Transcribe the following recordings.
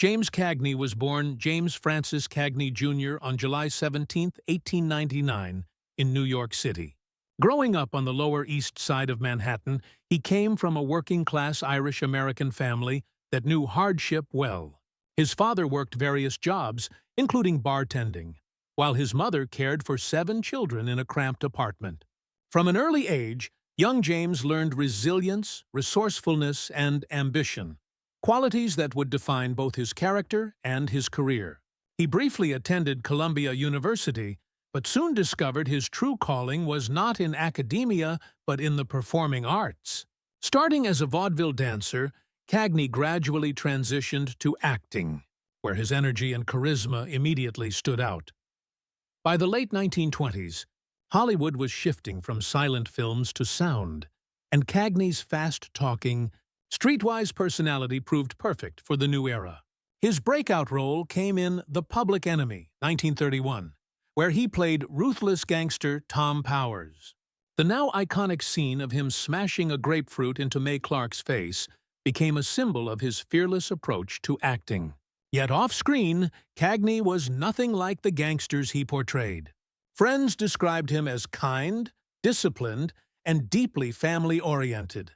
James Cagney was born James Francis Cagney Jr. on July 17, 1899, in New York City. Growing up on the Lower East Side of Manhattan, he came from a working-class Irish-American family that knew hardship well. His father worked various jobs, including bartending, while his mother cared for 7 children in a cramped apartment. From an early age, young James learned resilience, resourcefulness, and ambition, qualities that would define both his character and his career. He briefly attended Columbia University, but soon discovered his true calling was not in academia but in the performing arts. Starting as a vaudeville dancer, Cagney gradually transitioned to acting, where his energy and charisma immediately stood out. By the late 1920s, Hollywood was shifting from silent films to sound, and Cagney's fast-talking, streetwise personality proved perfect for the new era. His breakout role came in The Public Enemy, 1931, where he played ruthless gangster Tom Powers. The now iconic scene of him smashing a grapefruit into Mae Clarke's face became a symbol of his fearless approach to acting. Yet off-screen, Cagney was nothing like the gangsters he portrayed. Friends described him as kind, disciplined, and deeply family-oriented.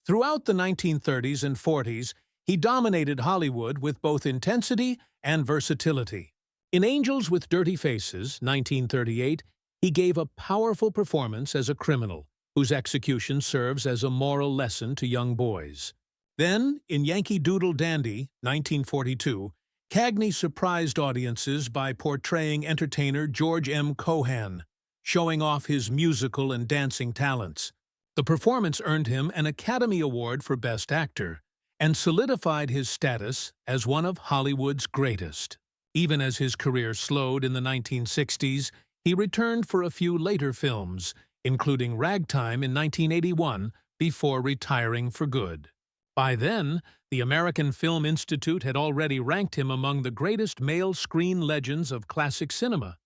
Throughout the 1930s and 40s, he dominated Hollywood with both intensity and versatility. In Angels with Dirty Faces, 1938, he gave a powerful performance as a criminal, whose execution serves as a moral lesson to young boys. Then, in Yankee Doodle Dandy, 1942, Cagney surprised audiences by portraying entertainer George M. Cohan, showing off his musical and dancing talents. The performance earned him an Academy Award for Best Actor and solidified his status as one of Hollywood's greatest. Even as his career slowed in the 1960s, he returned for a few later films, including Ragtime in 1981, before retiring for good. By then, the American Film Institute had already ranked him among the greatest male screen legends of classic cinema.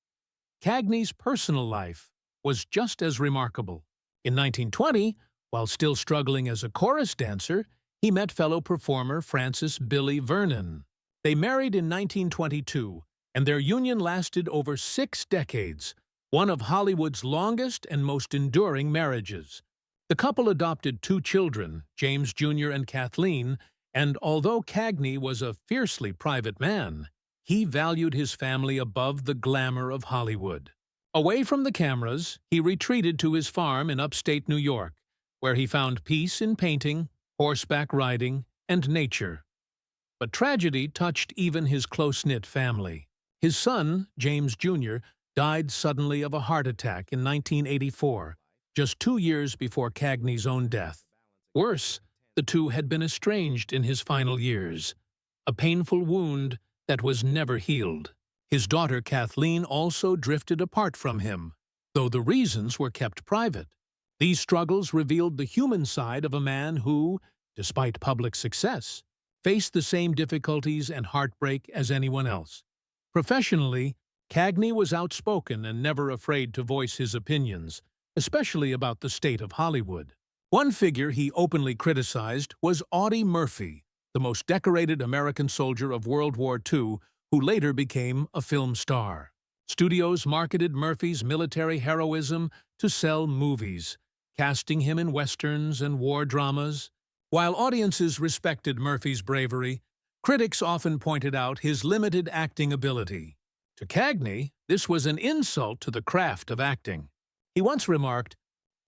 Cagney's personal life was just as remarkable. In 1920, while still struggling as a chorus dancer, he met fellow performer Frances "Billy" Vernon. They married in 1922, and their union lasted over 6 decades, one of Hollywood's longest and most enduring marriages. The couple adopted 2 children, James Jr. and Kathleen, and although Cagney was a fiercely private man, he valued his family above the glamour of Hollywood. Away from the cameras, he retreated to his farm in upstate New York, where he found peace in painting, horseback riding, and nature. But tragedy touched even his close-knit family. His son, James Jr., died suddenly of a heart attack in 1984, just 2 years before Cagney's own death. Worse, the two had been estranged in his final years, a painful wound that was never healed. His daughter Kathleen also drifted apart from him, though the reasons were kept private. These struggles revealed the human side of a man who, despite public success, faced the same difficulties and heartbreak as anyone else. Professionally, Cagney was outspoken and never afraid to voice his opinions, especially about the state of Hollywood. One figure he openly criticized was Audie Murphy, the most decorated American soldier of World War II, who later became a film star. Studios marketed Murphy's military heroism to sell movies, casting him in westerns and war dramas. While audiences respected Murphy's bravery, critics often pointed out his limited acting ability. To Cagney, this was an insult to the craft of acting. He once remarked,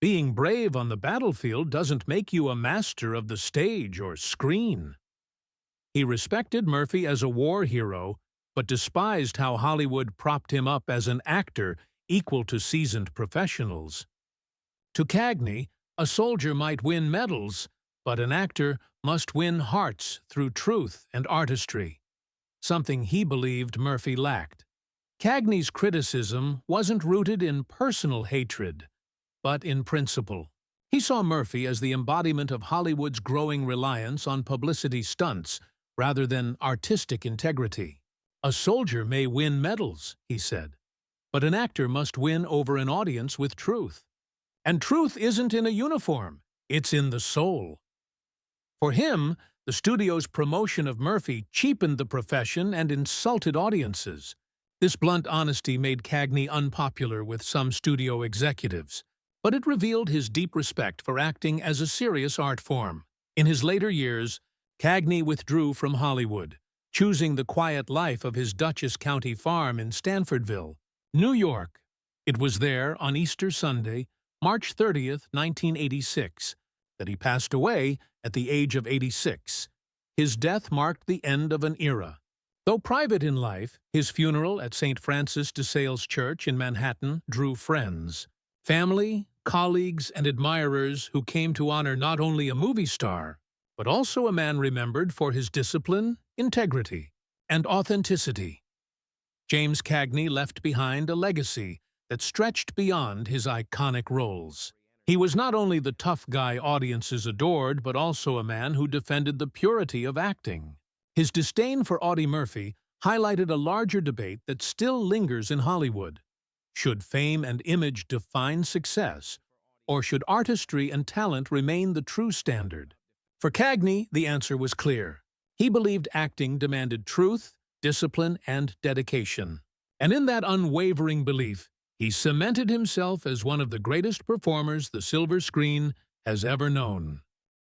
"Being brave on the battlefield doesn't make you a master of the stage or screen." He respected Murphy as a war hero, but despised how Hollywood propped him up as an actor equal to seasoned professionals. To Cagney, a soldier might win medals, but an actor must win hearts through truth and artistry, something he believed Murphy lacked. Cagney's criticism wasn't rooted in personal hatred, but in principle. He saw Murphy as the embodiment of Hollywood's growing reliance on publicity stunts rather than artistic integrity. "A soldier may win medals," he said, "but an actor must win over an audience with truth. And truth isn't in a uniform, it's in the soul." For him, The studio's promotion of Murphy cheapened the profession and insulted audiences. This blunt honesty made Cagney unpopular with some studio executives, but it revealed his deep respect for acting as a serious art form. In his later years, Cagney withdrew from Hollywood, choosing the quiet life of his Dutchess County farm in Stanfordville, New York. It was there, on Easter Sunday, March 30th, 1986, that he passed away at the age of 86. His death marked the end of an era. Though private in life, his funeral at St. Francis de Sales Church in Manhattan drew friends, family, colleagues, and admirers who came to honor not only a movie star, but also a man remembered for his discipline, integrity, and authenticity. James Cagney left behind a legacy that stretched beyond his iconic roles. He was not only the tough guy audiences adored, but also a man who defended the purity of acting. His disdain for Audie Murphy highlighted a larger debate that still lingers in Hollywood. Should fame and image define success, or should artistry and talent remain the true standard? For Cagney, the answer was clear. He believed acting demanded truth, discipline, and dedication. And in that unwavering belief, he cemented himself as one of the greatest performers the silver screen has ever known.